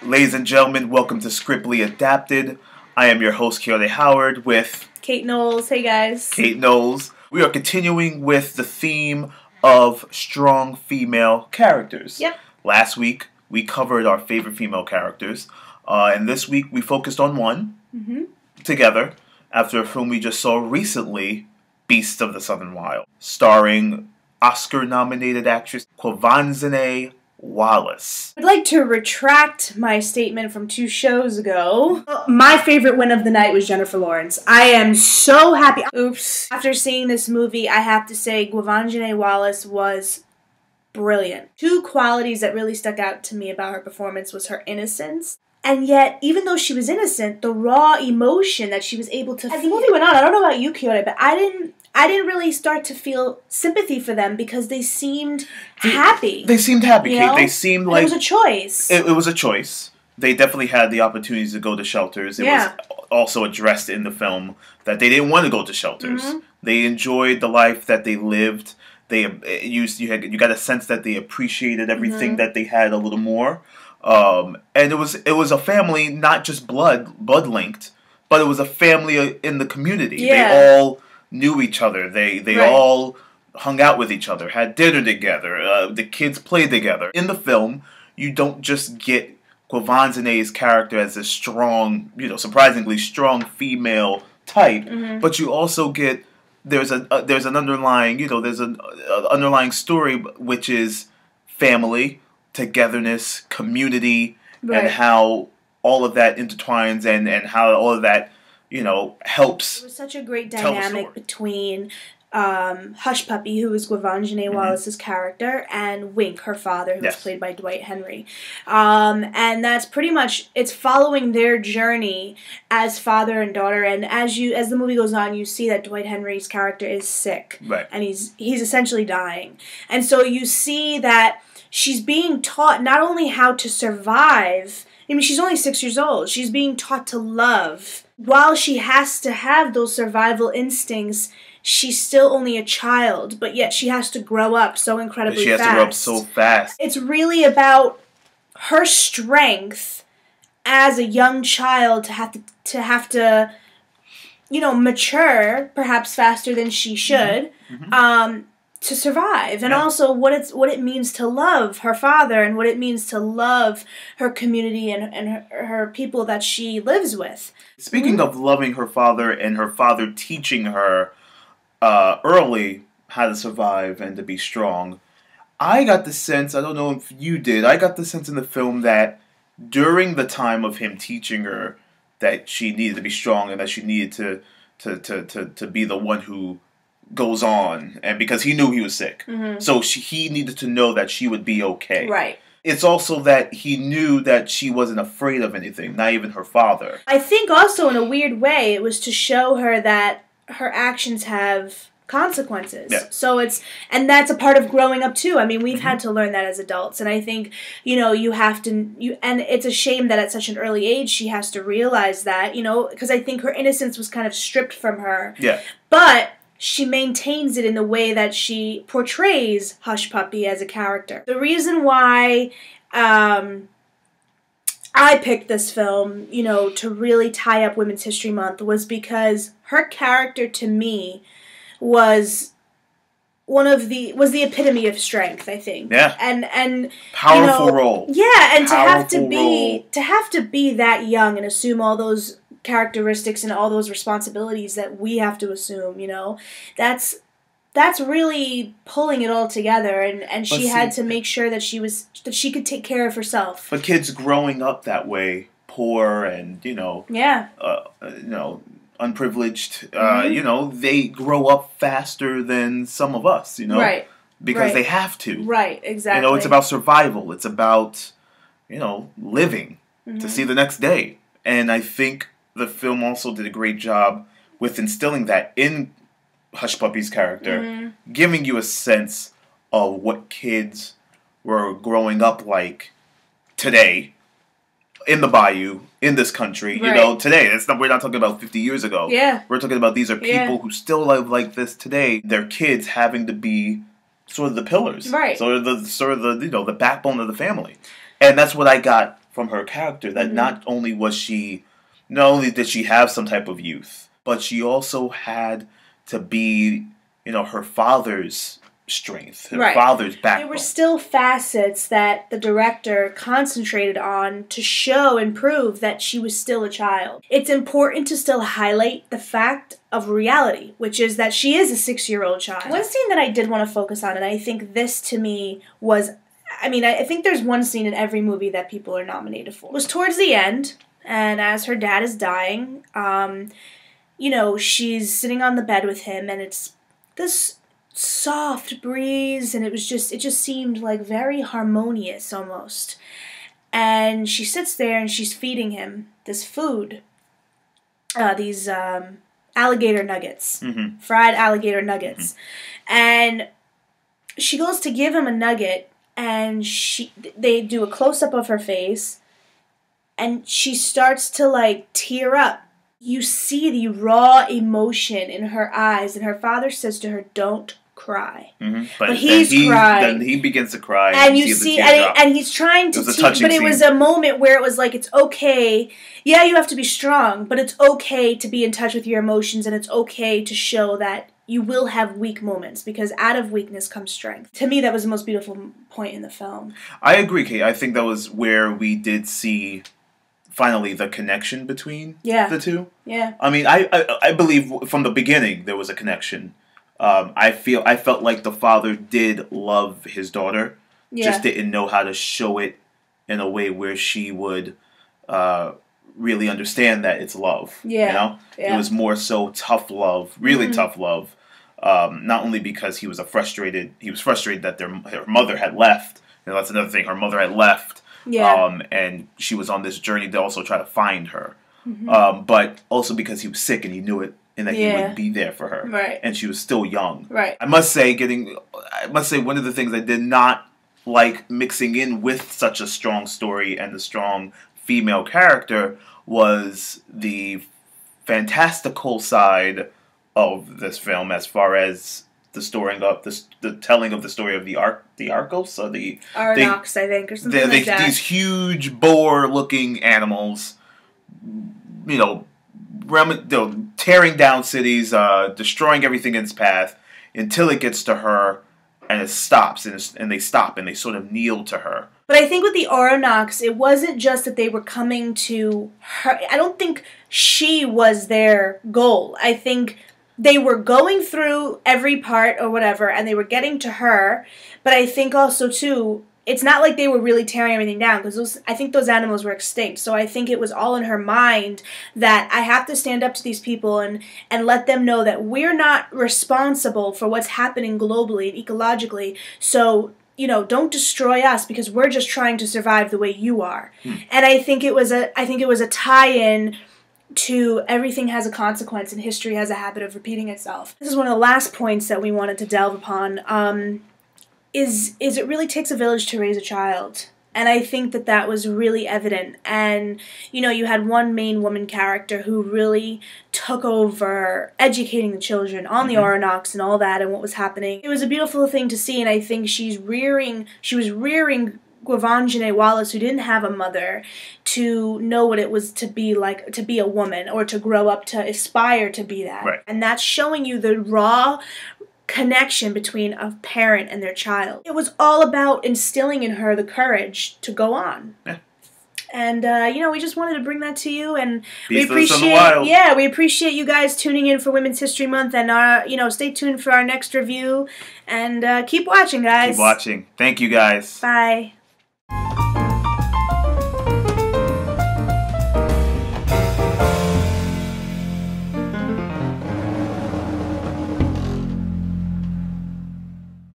Ladies and gentlemen, welcome to Scriptly Adapted. I am your host, Keone Howard, with Kate Knowles. Hey guys. Kate Knowles. We are continuing with the theme of strong female characters. Yep. Last week, we covered our favorite female characters. And this week, we focused on one together after a film we just saw recently, Beasts of the Southern Wild, starring Oscar-nominated actress Quevanzhane Wallis. I'd like to retract my statement from 2 shows ago. My favorite win of the night was Jennifer Lawrence. I am so happy. Oops. After seeing this movie, I have to say Quevanzhane Wallis was brilliant. 2 qualities that really stuck out to me about her performance was her innocence. And yet, even though she was innocent, the raw emotion that she was able to feel. As the movie went on, I don't know about you, Keone, but I didn't really start to feel sympathy for them because they seemed happy. They seemed happy, you Kate. know? They seemed like... It was a choice. It was a choice. They definitely had the opportunities to go to shelters. It was also addressed in the film that they didn't want to go to shelters. They enjoyed the life that they lived. You got a sense that they appreciated everything that they had a little more. And it was a family, not just blood linked, but it was a family in the community. Yeah. They all knew each other. They all hung out with each other, had dinner together. The kids played together. In the film, you don't just get Quevanzhane's character as a strong, surprisingly strong female type, but you also get there's an underlying, there's an underlying story which is family, togetherness, community, and how all of that intertwines and how all of that, helps. It was such a great dynamic between Hush Puppy, who was Quevanzhane Wallis' character, and Wink, her father, who was played by Dwight Henry. And that's pretty much, it's following their journey as father and daughter, and as the movie goes on, you see that Dwight Henry's character is sick. Right. And he's essentially dying. And so you see that she's being taught not only how to survive, I mean, she's only 6 years old. She's being taught to love. While she has to have those survival instincts, she's still only a child, but yet she has to grow up so incredibly fast. She has to grow up so fast. It's really about her strength as a young child to have to mature perhaps faster than she should. To survive, and also what it means to love her father and what it means to love her community and her people that she lives with. Speaking of loving her father and her father teaching her early how to survive and to be strong, I got the sense, I don't know if you did, I got the sense in the film that during the time of him teaching her that she needed to be strong and that she needed to be the one who goes on, and because he knew he was sick. So he needed to know that she would be okay. Right. It's also that he knew that she wasn't afraid of anything, not even her father. I think also in a weird way, it was to show her that her actions have consequences. Yeah. So and that's a part of growing up too. I mean, we've had to learn that as adults, and I think, you have to, and it's a shame that at such an early age she has to realize that, because I think her innocence was kind of stripped from her. Yeah. But she maintains it in the way that she portrays Hush Puppy as a character. The reason why I picked this film, to really tie up Women's History Month was because her character to me was the epitome of strength, I think. Yeah. And powerful role. Yeah, and powerful to have to be that young and assume all those characteristics and all those responsibilities that we have to assume, that's really pulling it all together, and she had to make sure that she could take care of herself. But kids growing up that way, poor and unprivileged, they grow up faster than some of us, right, because they have to, right, exactly. It's about survival. It's about living to see the next day, and I think the film also did a great job with instilling that in Hush Puppy's character, giving you a sense of what kids were growing up like today in the Bayou, in this country, today. We're not talking about 50 years ago. Yeah. We're talking about these are people who still live like this today. Their kids having to be sort of the pillars. Right. Sort of the the backbone of the family. And that's what I got from her character that not only did she have some type of youth, but she also had to be, her father's strength, her father's backbone. There were still facets that the director concentrated on to show and prove that she was still a child. It's important to still highlight the fact of reality, which is that she is a 6-year-old child. One scene that I did want to focus on, and I think this to me was, I think there's one scene in every movie that people are nominated for, was towards the end, and as her dad is dying, she's sitting on the bed with him, and it's this soft breeze, and it just seemed like very harmonious almost. And she sits there and she's feeding him this food, these alligator nuggets, fried alligator nuggets. And she goes to give him a nugget, and they do a close-up of her face, and she starts to tear up. You see the raw emotion in her eyes, and her father says to her, "Don't cry." But he's crying. Then he begins to cry, and you see, and he's trying to teach. But it was a moment where it was like, it's okay. Yeah, you have to be strong, but it's okay to be in touch with your emotions, and it's okay to show that you will have weak moments, because out of weakness comes strength. To me, that was the most beautiful point in the film. I agree, Kate. I think that was where we did see finally the connection between the two. Yeah. I mean, I believe from the beginning there was a connection. I felt like the father did love his daughter, just didn't know how to show it in a way where she would really understand that it's love. Yeah. It was more so tough love, really tough love. Not only because he was frustrated that her mother had left. That's another thing. Her mother had left. Yeah. And she was on this journey to also try to find her. But also because he was sick and he knew it, and that he would be there for her. Right. And she was still young. Right. I must say one of the things I did not like mixing in with such a strong story and a strong female character was the fantastical side of this film, as far as the telling of the story of the Arcos, or the Arnox, I think, or something like that. These huge boar-looking animals, tearing down cities, destroying everything in its path, until it gets to her, and it stops, and they stop, and they sort of kneel to her. But I think with the Oronox, it wasn't just that they were coming to her. I don't think she was their goal. I think they were going through every part or whatever, and they were getting to her. But I think also, too, it's not like they were really tearing everything down, because I think those animals were extinct. So I think it was all in her mind that I have to stand up to these people and let them know that we're not responsible for what's happening globally and ecologically. So, don't destroy us, because we're just trying to survive the way you are. And I think it was a tie-in to everything has a consequence, and history has a habit of repeating itself. This is one of the last points that we wanted to delve upon. Is it really takes a village to raise a child. And I think that was really evident. And, you had one main woman character who really took over educating the children on the Oronox and all that and what was happening. It was a beautiful thing to see, and I think she was rearing Quevanzhane Wallis, who didn't have a mother, to know what it was to be like, to be a woman, or to grow up to aspire to be that. Right. And that's showing you the raw connection between a parent and their child. It was all about instilling in her the courage to go on. Yeah. And we just wanted to bring that to you, and we appreciate you guys tuning in for Women's History Month, and stay tuned for our next review, and keep watching, guys. Keep watching. Thank you, guys. Bye.